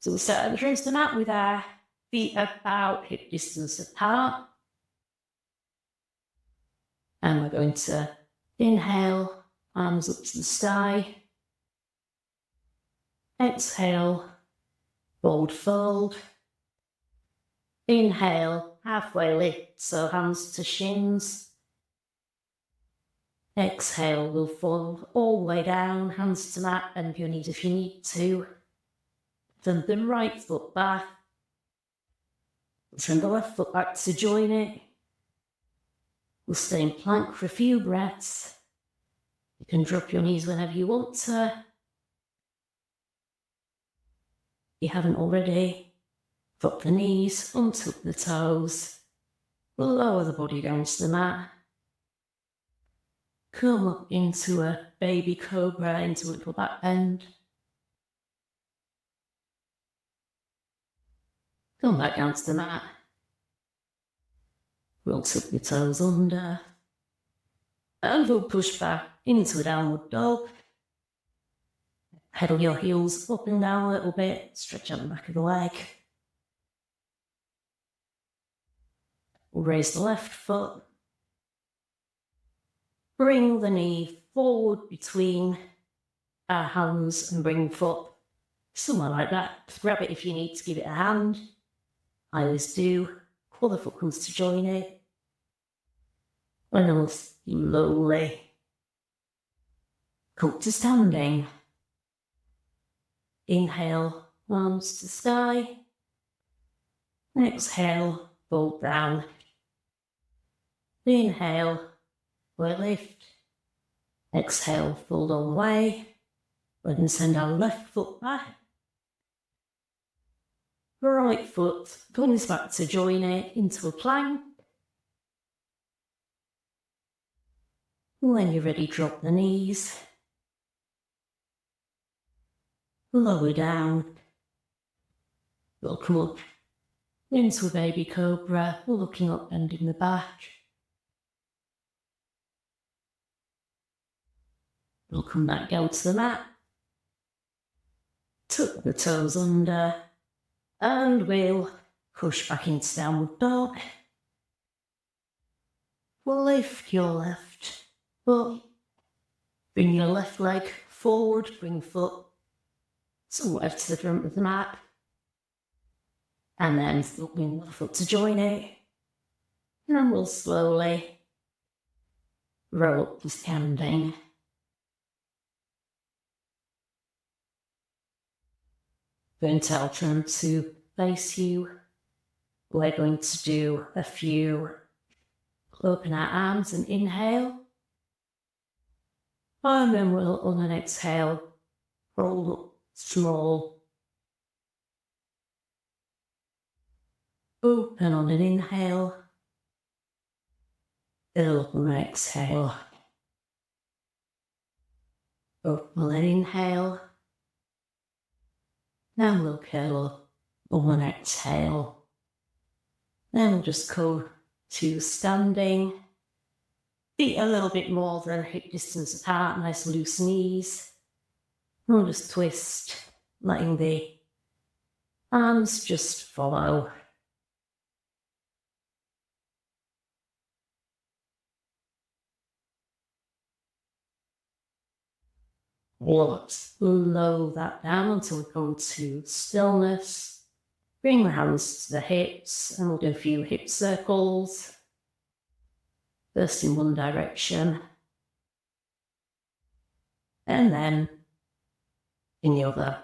So we'll start at the base of the mat with our feet about hip distance apart. And we're going to inhale, arms up to the sky. Exhale, forward fold. Inhale, halfway lift, so hands to shins. Exhale, we'll fold all the way down, hands to mat, bend your knees if you need to. Turn the right foot back. Turn the left foot back to join it. We'll stay in plank for a few breaths. You can drop your knees whenever you want to. If you haven't already, drop the knees, untuck the toes. We'll lower the body down to the mat. Come up into a baby cobra, into a little back bend. Come back down to the mat. We'll tuck the toes under. And we'll push back into a downward dog. Pedal your heels up and down a little bit. Stretch out the back of the leg. We'll raise the left foot. Bring the knee forward between our hands and bring foot somewhere like that. Grab it if you need to give it a hand. I always do. Other foot comes to join it. And then we'll slowly come to standing. Inhale, arms to sky. Exhale, fold down. Inhale, we lift. Exhale, fold all the way. Then send our left foot back. Right foot comes back to join it into a plank. When you're ready, drop the knees. Lower down. We'll come up into a baby cobra, looking up, bending the back. We'll come back down to the mat. Tuck the toes under. And we'll push back into downward dog. We'll lift your left foot. Bring your left leg forward, bring foot somewhere to the front of the mat. And then bring the foot to join it. And we'll slowly roll up to standing. Going to turn to face you. We're going to do a few open our arms and inhale. And then we'll, on an exhale, roll up small. Open on an inhale. Fill up on an exhale. Open on an inhale. Then we'll curl up on an exhale. Then we'll just go to standing. Feet a little bit more than hip distance apart, nice loose knees. We'll just twist, letting the arms just follow. We'll slow that down until we come to stillness. Bring the hands to the hips and we'll do a few hip circles. First in one direction. And then in the other.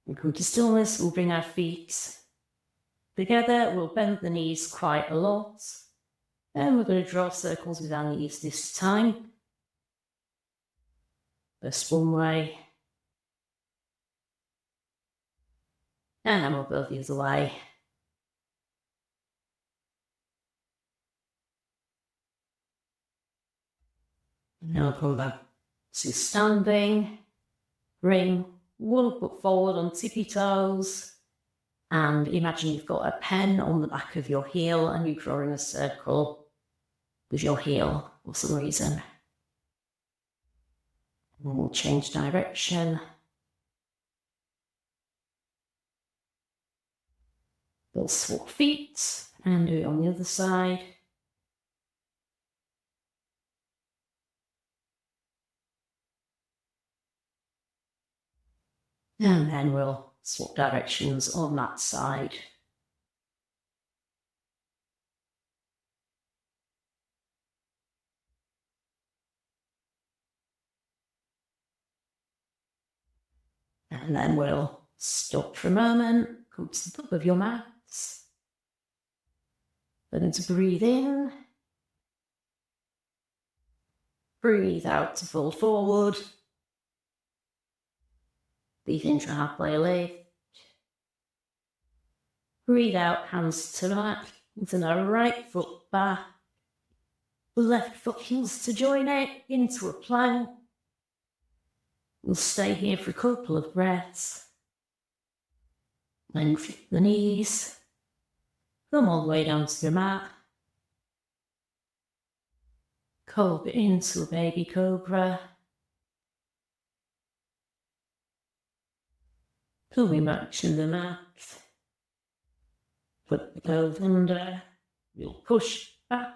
We come to stillness, we'll bring our feet together, we'll bend the knees quite a lot. And we're going to draw circles with our knees this time. First one way. And then we'll go the other way. Now we'll come back to standing. Bring one foot forward on tippy toes. And imagine you've got a pen on the back of your heel and you're drawing a circle with your heel for some reason. And we'll change direction. We'll swap feet and do it on the other side. And then we'll swap directions on that side. And then we'll stop for a moment, come to the top of your mats. Then to breathe in. Breathe out to fold forward. Breathe in to halfway lift. Breathe out, hands to mat, into our right foot back. Left foot heels to join it, into a plank. We'll stay here for a couple of breaths. Then flip the knees. Come all the way down to the mat. Cobra into a baby cobra. Pulling back to the mat. Put the toes under. We'll push back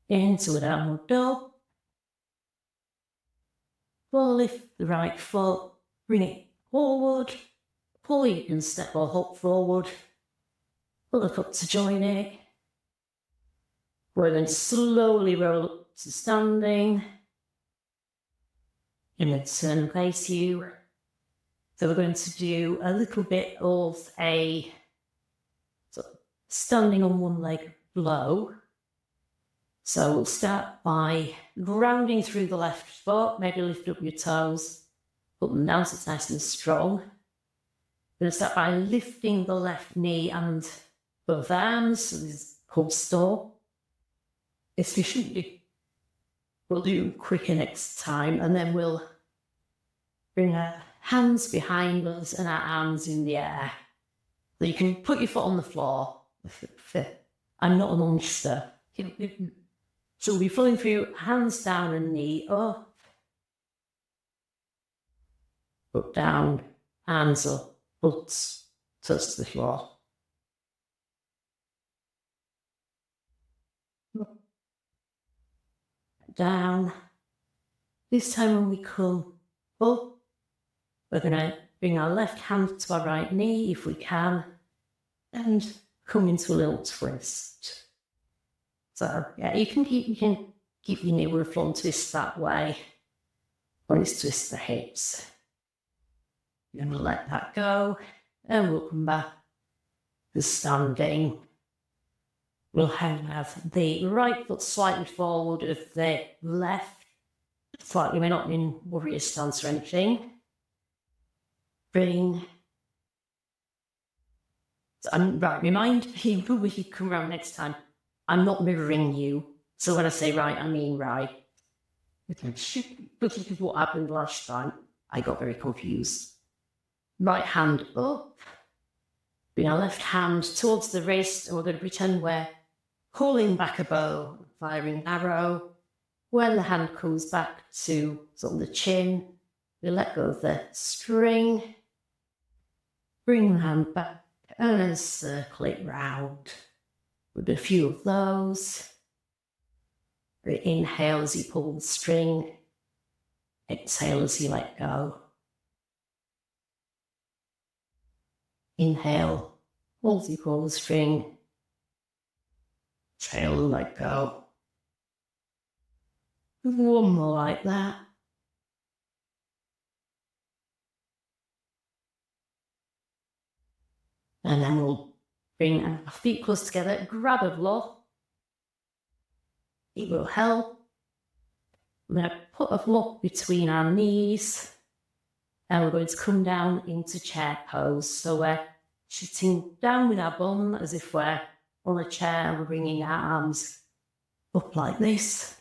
into a downward dog. We'll lift the right foot, bring it forward. Pull, you can step or hop forward. Pull the foot to join it. We're going to slowly roll up to standing. And then turn and face you. So we're going to do a little bit of a standing on one leg flow. So we'll start by grounding through the left foot, maybe lift up your toes, put them down so it's nice and strong. We're going to start by lifting the left knee and both arms, so this is called store. Efficiently. We'll do quicker next time, and then we'll bring our hands behind us and our arms in the air. So you can put your foot on the floor. I'm not a monster. So we'll be flowing through, hands down and knee up. Foot down, hands up, butts touch the floor. Down. This time when we come up, we're going to bring our left hand to our right knee if we can, and come into a little twist. So yeah, you can keep your knee with a front twist that way, or just twist the hips. Then we'll let that go, and we'll come back to standing. We'll have the right foot slightly forward of the left, slightly. We're not in warrior stance or anything. Bring. Right, remind people when you come around next time, I'm not mirroring you. So when I say right, I mean right. Because of what happened last time, I got very confused. Right hand up. Bring our left hand towards the wrist, and we're going to pretend we're pulling back a bow, firing an arrow. When the hand comes back to sort of the chin, we let go of the string. Bring the hand back and then circle it round. We'll do a few of those. Inhale as you pull the string. Exhale as you let go. Inhale, pull as you pull the string. Exhale and let go. One more like that. And then we'll bring our feet close together, grab a block. It will help. We're going to put a block between our knees, and we're going to come down into chair pose. So we're sitting down with our bum as if we're on a chair, and we're bringing our arms up like this.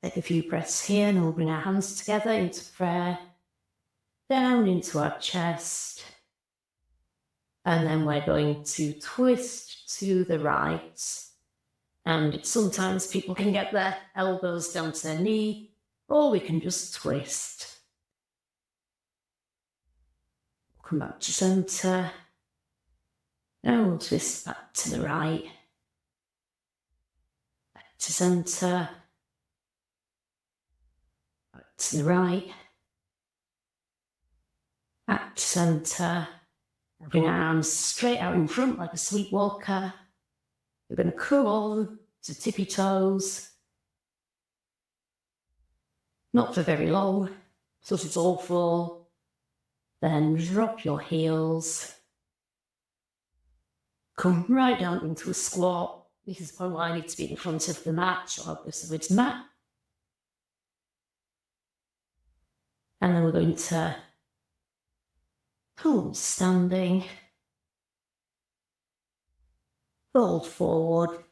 Take a few breaths here, and we'll bring our hands together into prayer, down into our chest. And then we're going to twist to the right. And sometimes people can get their elbows down to their knee. or we can just twist. Come back to centre, and we'll twist back to the right, back to centre, back to the right, back to centre. Bring our arms straight out in front like a sleepwalker. We're going to curl to tippy toes. Not for very long, so if it's awful, then drop your heels. Come right down into a squat. This is probably why I need to be in front of the mat, so I'll go to the mat. And then we're going to pull standing, fold forward,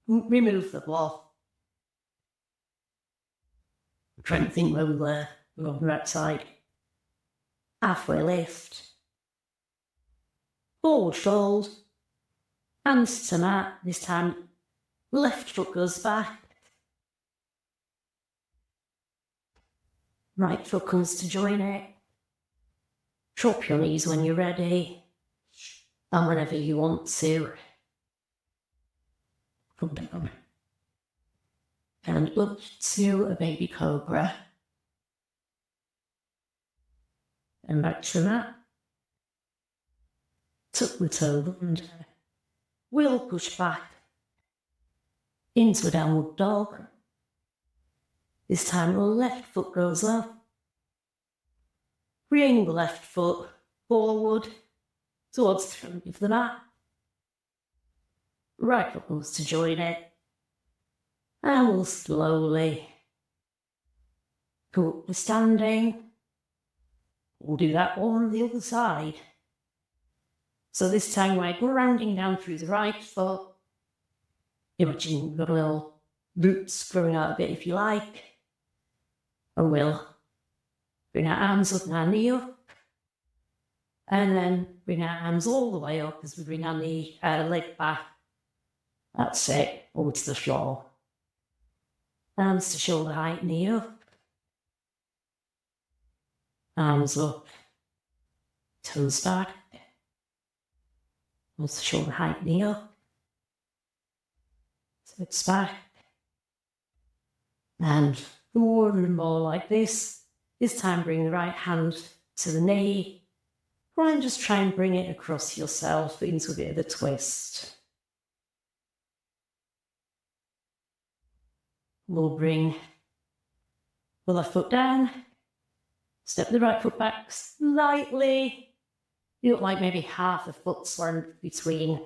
remove the block. I'm trying to think where we were. We're on the right side. Halfway lift, forward fold, hands to mat. This time, left foot goes back. Right foot comes to join it. Drop your knees when you're ready, and whenever you want to. Come down. And up to a baby cobra. And back to that. Tuck the toe under. We'll push back into a downward dog. This time the left foot goes up. Bring the left foot forward towards the front of the mat. Right foot comes to join it. And we'll slowly go up to standing. We'll do that on the other side. So this time we're grounding down through the right foot. Imagine we've got a little roots growing out a bit if you like. And we'll bring our arms up and our knee up. And then bring our arms all the way up as we bring our knee, leg back. That's it, over to the floor. Arms to shoulder height, knee up. Arms up. Toes back. Arms to shoulder height, knee up. Toes back. And more and more like this. This time bring the right hand to the knee. And just try and bring it across yourself into a bit of a twist. We'll bring the left foot down, step the right foot back slightly. You look like maybe half a foot's length between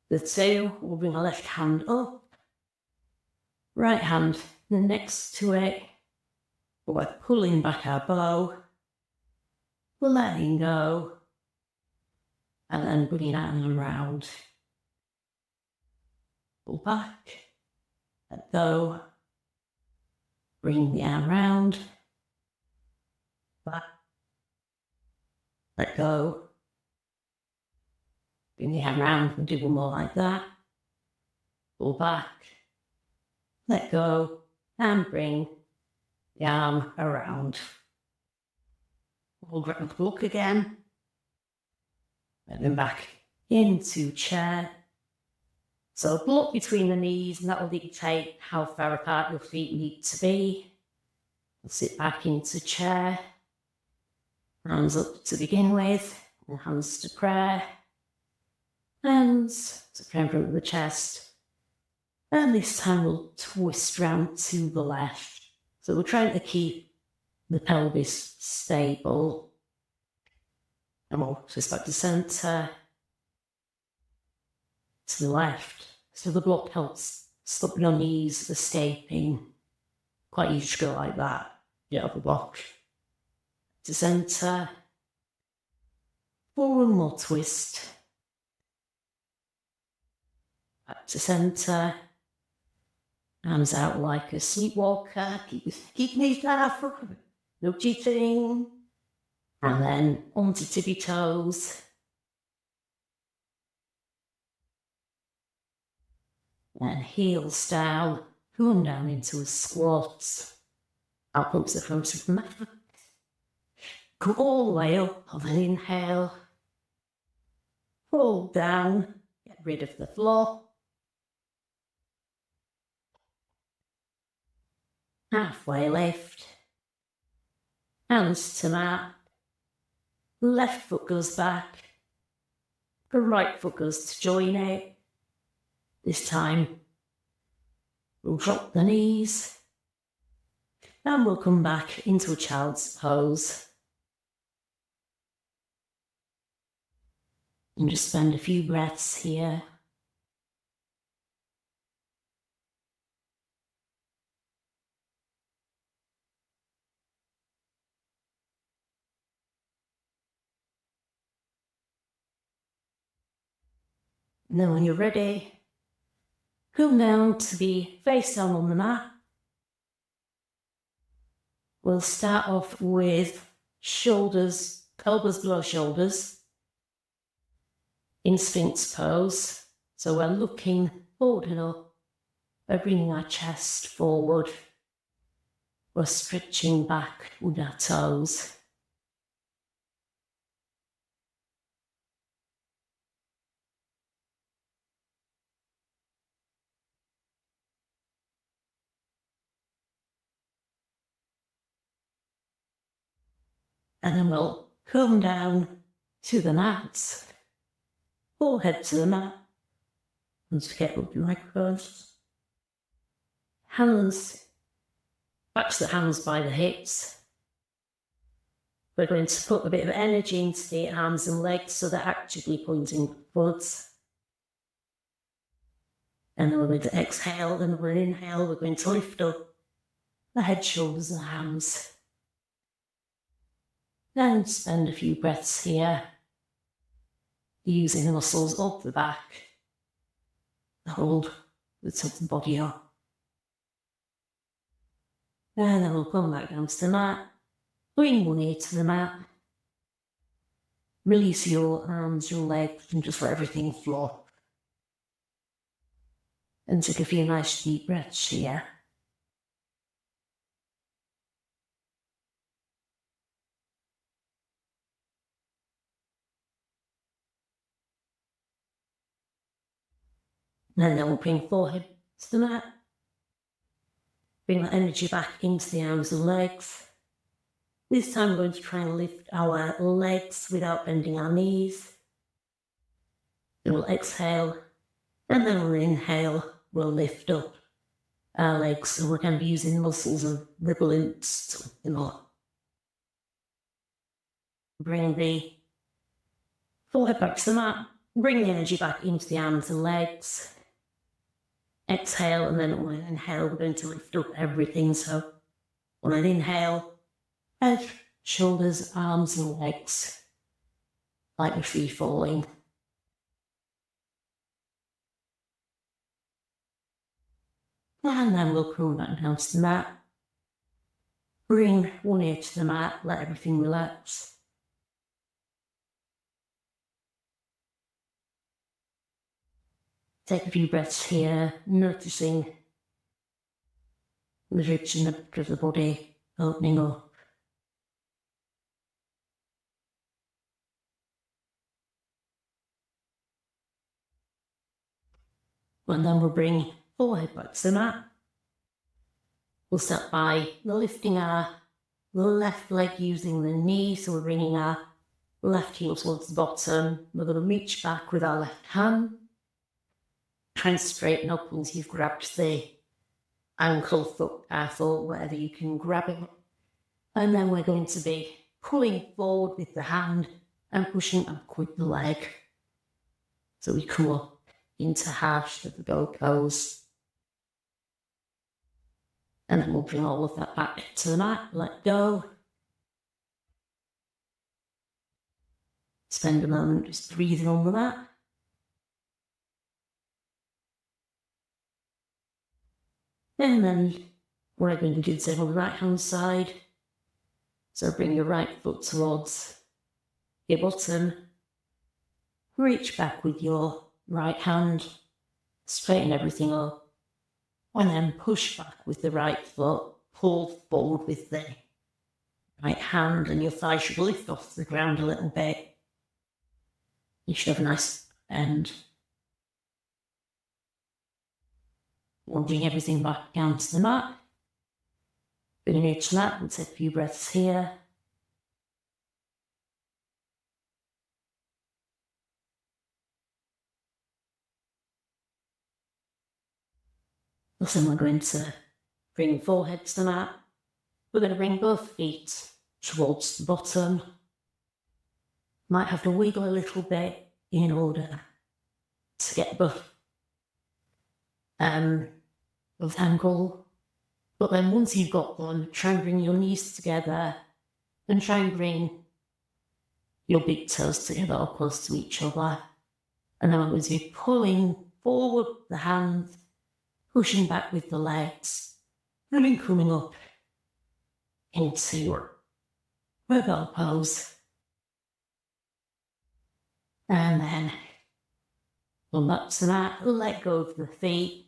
the two. We'll bring our left hand up, right hand next to it. We're pulling back our bow. We're letting go, and then bringing our arm around. Pull back, let go, bring the arm round, back, let go, bring the arm round, and do one more like that. Pull back, let go, and bring the arm around. We'll grab the block again, and then back into chair. So block between the knees, and that will dictate how far apart your feet need to be. We'll sit back into chair, hands up to begin with, and hands to prayer, hands to prayer in front of the chest. And this time we'll twist round to the left. So we're trying to keep the pelvis stable. And we'll twist back to centre, to the left. So the block helps stop your knees escaping. Quite easy to go like that. Yeah, the block. To centre. For one more twist. Back to centre. Arms out like a sleepwalker. Keep knees down. No cheating. And then onto tippy toes. And heels down. Come down into a squat. I'll pump the front of my foot. Come all the way up on an inhale. Roll down, get rid of the floor. Halfway lift. Hands to mat. Left foot goes back. The right foot goes to join out. This time, we'll drop the knees. And we'll come back into a child's pose. And just spend a few breaths here. And then when you're ready, come down to be face down on the mat. We'll start off with shoulders, elbows below shoulders, in Sphinx pose. So we're looking forward and up. We're bringing our chest forward. We're stretching back with our toes. And then we'll come down to the mat, forehead to the mat. Let's get up your microphones. Hands, back to the hands by the hips. We're going to put a bit of energy into the arms and legs so they're actively pointing upwards. And then we're going to exhale, then we're going to inhale, we're going to lift up the head, shoulders and hands. Then spend a few breaths here, using the muscles up the back, hold the top of the body up. And then we'll come back down to the mat, bring one ear to the mat, release your arms, your legs, and just let everything flow. And take a few nice deep breaths here. And then we'll bring forehead to the mat. Bring that energy back into the arms and legs. This time we're going to try and lift our legs without bending our knees. Then we'll exhale, and then we'll inhale, we'll lift up our legs. So we're going to be using muscles of the glutes, Bring the forehead back to the mat. Bring the energy back into the arms and legs. Exhale, and then on an inhale, we're going to lift up everything. So on an inhale, head, shoulders, arms and legs, like we're free falling. And then we'll come back down to the mat. Bring one ear to the mat, let everything relax. Take a few breaths here, noticing the ribs and the back of the body opening up. And then we'll bring forehead back to the mat. We'll start by lifting our left leg using the knee, so we're bringing our left heel towards the bottom. We're going to reach back with our left hand. Try and straighten up once you've grabbed the ankle, foot, whatever you can grab it. And then we're going to be pulling forward with the hand and pushing up with the leg. So we come up into half of the go pose. And then we'll bring all of that back to the mat, let go. Spend a moment just breathing on the mat. And then we're going to do the same on the right hand side. So bring your right foot towards your bottom. Reach back with your right hand. Straighten everything up. And then push back with the right foot. pull forward with the right hand, and your thigh should lift off the ground a little bit. You should have a nice bend. We'll bring everything back down to the mat. Bring it to that and take a few breaths here. Then we're going to bring forehead to the mat. We're going to bring both feet towards the bottom. Might have to wiggle a little bit in order to get both angle. But then once you've got them, try and bring your knees together and try and bring your big toes together or close to each other. And then as you're pulling forward the hands, pushing back with the legs, and then coming up into your rebel pose. And then come back to that, let go of the feet.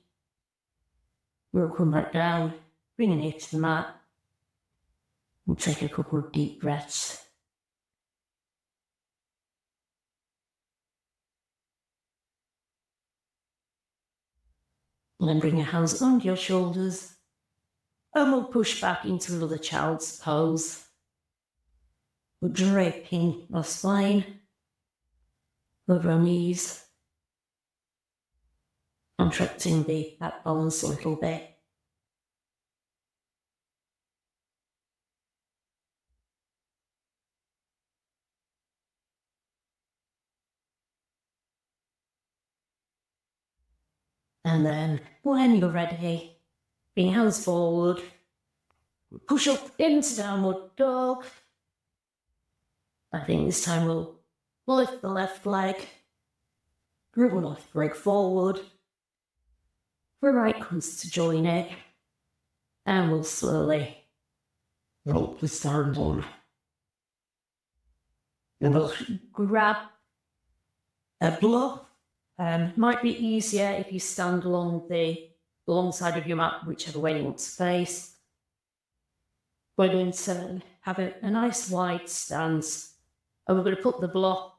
We'll come back down, bringing it to the mat. We'll take a couple of deep breaths. And then bring your hands under your shoulders. And we'll push back into another child's pose. We're draping our spine over our knees, contracting the backbones a little bit. And then, when you're ready, bring your hands forward, push up into downward dog. I think this time we'll lift the left leg, move the left leg forward. The right comes to join it, and we'll slowly roll the stand on. And we'll grab a block. Might be easier if you stand along the side of your mat, whichever way you want to face. We're going to have a nice wide stance, and we're going to put the block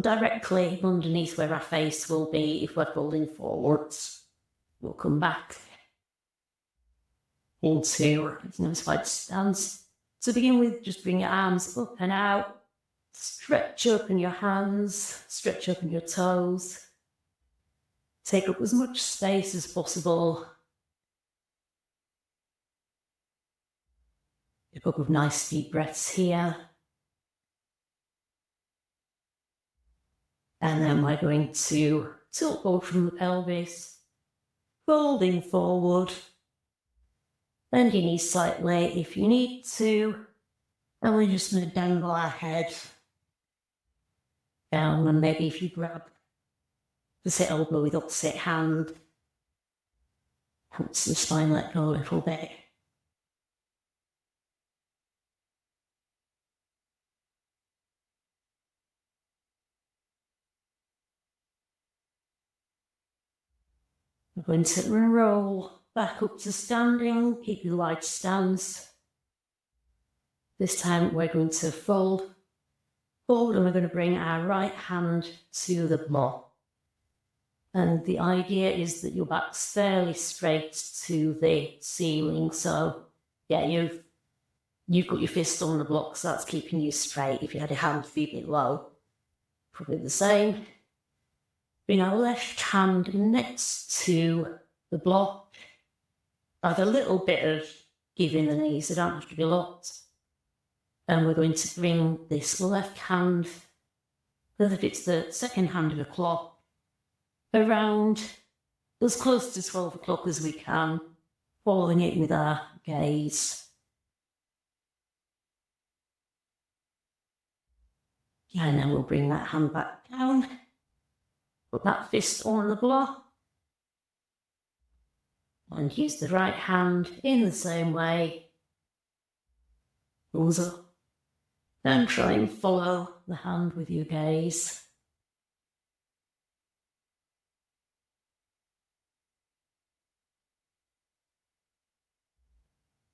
directly underneath where our face will be if we're folding forwards. We'll come back into a nice wide stance. To begin with, just bring your arms up and out. Stretch open your hands, stretch open your toes. Take up as much space as possible. Take a couple of nice deep breaths here. And then we're going to tilt forward from the pelvis, folding forward. Bend your knees slightly if you need to. And we're just going to dangle our head down, and maybe if you grab the sit elbow with opposite hand, helps the spine let go a little bit. We're going to roll back up to standing, keep your wide stance. This time we're going to fold forward, and we're going to bring our right hand to the block. And the idea is that your back's fairly straight to the ceiling. So, yeah, you've got your fist on the block, so that's keeping you straight. If you had your hand a bit low, probably the same. Bring our left hand next to the block. Add a little bit of give in the knees, they don't have to be locked. And we're going to bring this left hand, as if it's the second hand of a clock, around as close to 12 o'clock as we can, following it with our gaze. And then we'll bring that hand back down, put that fist on the block, and use the right hand in the same way. Goes up. And try and follow the hand with your gaze.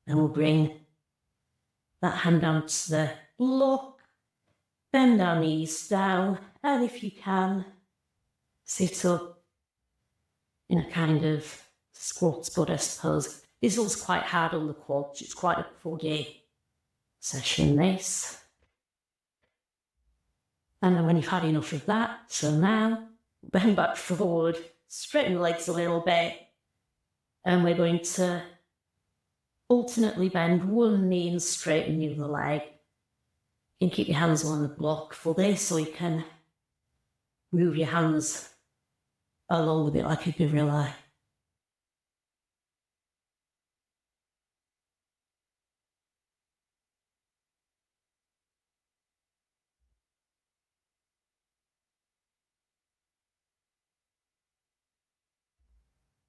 And we'll bring that hand down to the block, bend our knees down, and if you can, sit up in a kind of squat, but I suppose this was quite hard on the quads. It's quite a foggy session, this. And then when you've had enough of that, so now, bend back forward, straighten the legs a little bit, and we're going to alternately bend one knee and straighten the other leg. You can keep your hands on the block for this, or you can move your hands along with it like a gorilla.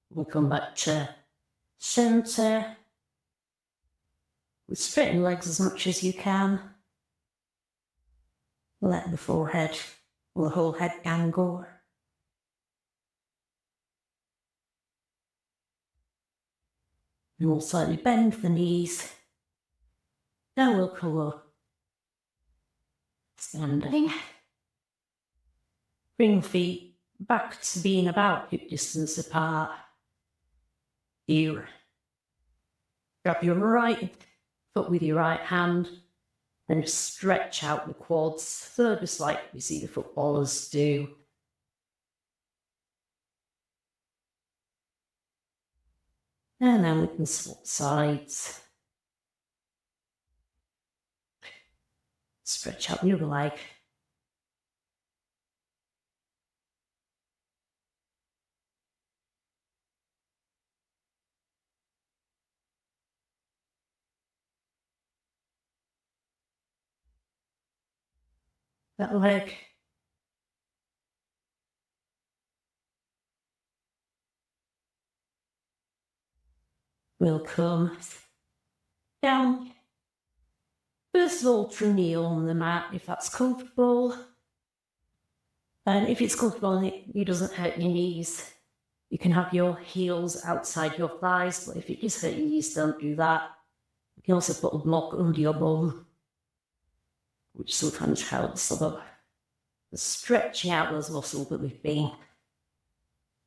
We'll come back to centre. Straighten legs as much as you can. Let the forehead or the whole head angle. And we'll slightly bend the knees. Then we'll come up. Standing. Bring the feet back to being about hip distance apart. You grab your right foot with your right hand and stretch out the quads, so just like we see the footballers do. And then we can swap sides. Stretch out the other leg. That leg. We'll come down. First of all, to kneel on the mat if that's comfortable. And if it's comfortable and it doesn't hurt your knees, you can have your heels outside your thighs, but if it does hurt your knees, don't do that. You can also put a block under your bum, which sometimes helps sort of stretching out those muscles that we've been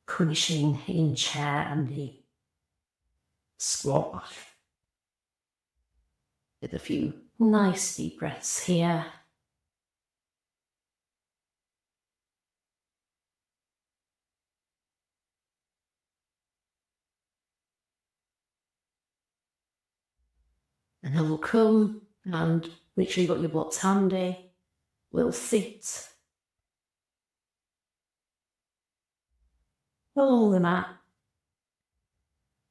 punishing in chair and the squat. With a few nice deep breaths here. And then we'll come and make sure you've got your blocks handy. We'll sit along the mat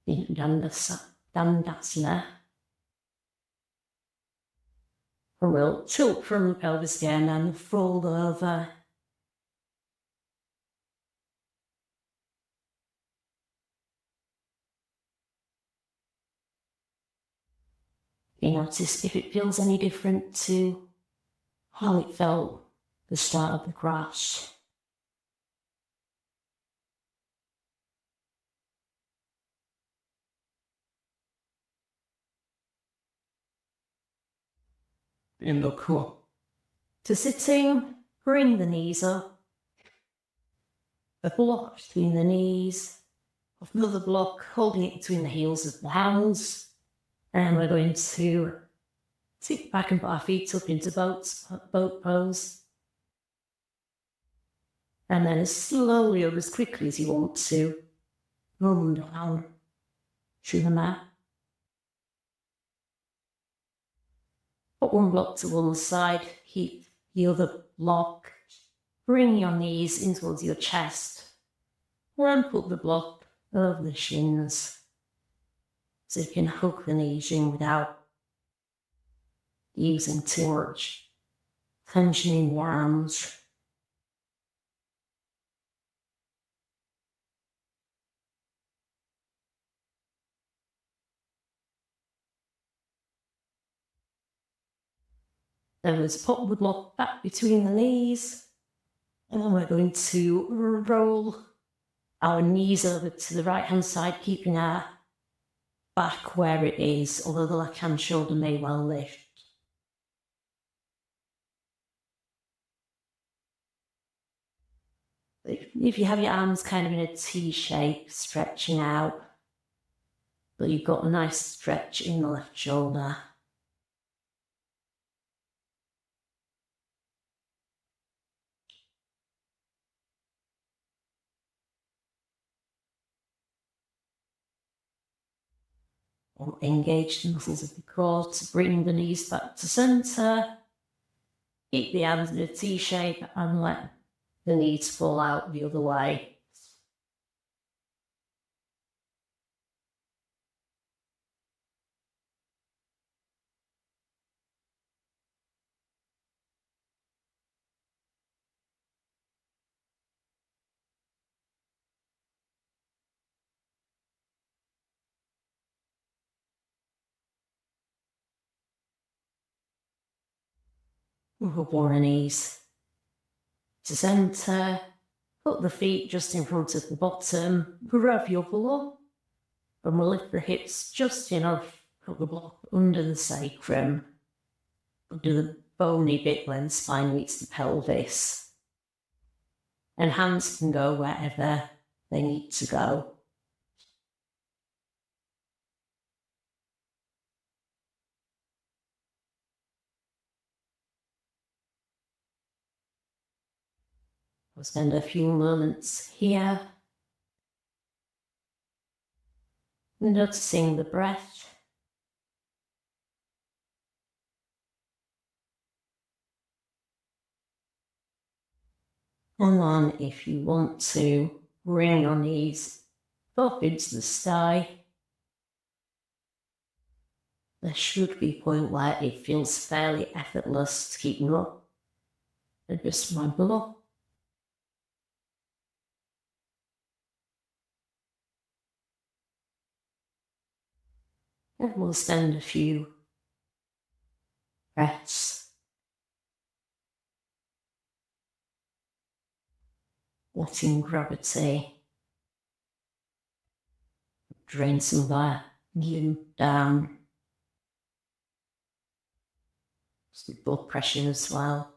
in Dandasana. And we'll tilt from the pelvis again and fold over. You notice if it feels any different to how it felt at the start of the crash. And look cool. To sitting, bring the knees up. A block between the knees. Another block holding it between the heels of the hands. And we're going to sit back and put our feet up into boat pose. And then as slowly or as quickly as you want to, roll down to the mat. Put one block to one side, keep the other block. Bring your knees in towards your chest. And put the block over the shins. So you can hook the knees in without using too much tension in your arms. Then let's pop the block back between the knees. And then we're going to roll our knees over to the right hand side, keeping our back where it is, although the left hand shoulder may well lift. If you have your arms kind of in a T shape, stretching out, but you've got a nice stretch in the left shoulder. Or engage the muscles of the core to bring the knees back to centre. Keep the arms in a T shape and let the knees fall out the other way. Warren knees to centre. Put the feet just in front of the bottom. Grab your block. And we'll lift the hips just enough. Put the block under the sacrum. Under the bony bit when the spine meets the pelvis. And hands can go wherever they need to go. We'll spend a few moments here, noticing the breath. And then if you want to, bring your knees up into the sky. There should be a point where it feels fairly effortless to keep them up. And just wobble up. And we'll spend a few breaths letting gravity drain some of our lymph down. Some blood pressure as well.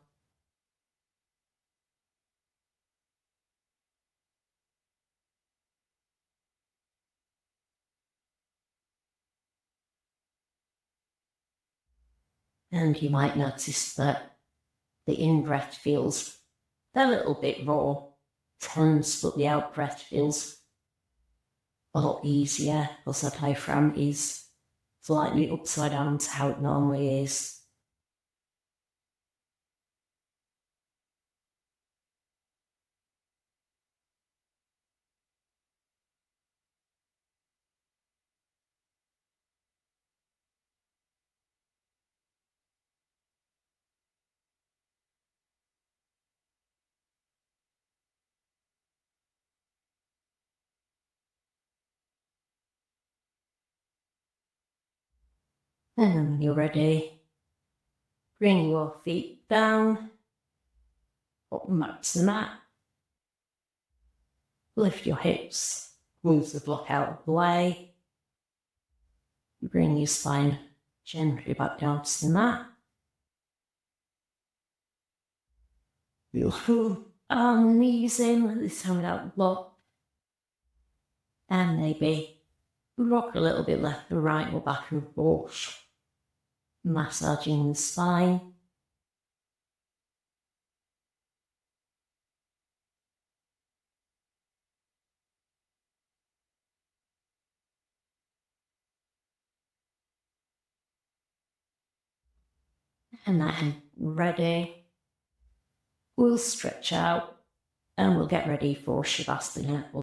And you might notice that the in-breath feels a little bit raw, tense, but the out-breath feels a lot easier because the diaphragm is slightly upside down to how it normally is. And when you're ready, bring your feet down, up back to the mat. Lift your hips, move the block out of the way. Bring your spine gently back down to the mat. You'll pull knees in, this time without the block. And maybe rock a little bit left and right or back and forth. Massaging the spine. And then ready, we'll stretch out and we'll get ready for Shavasana.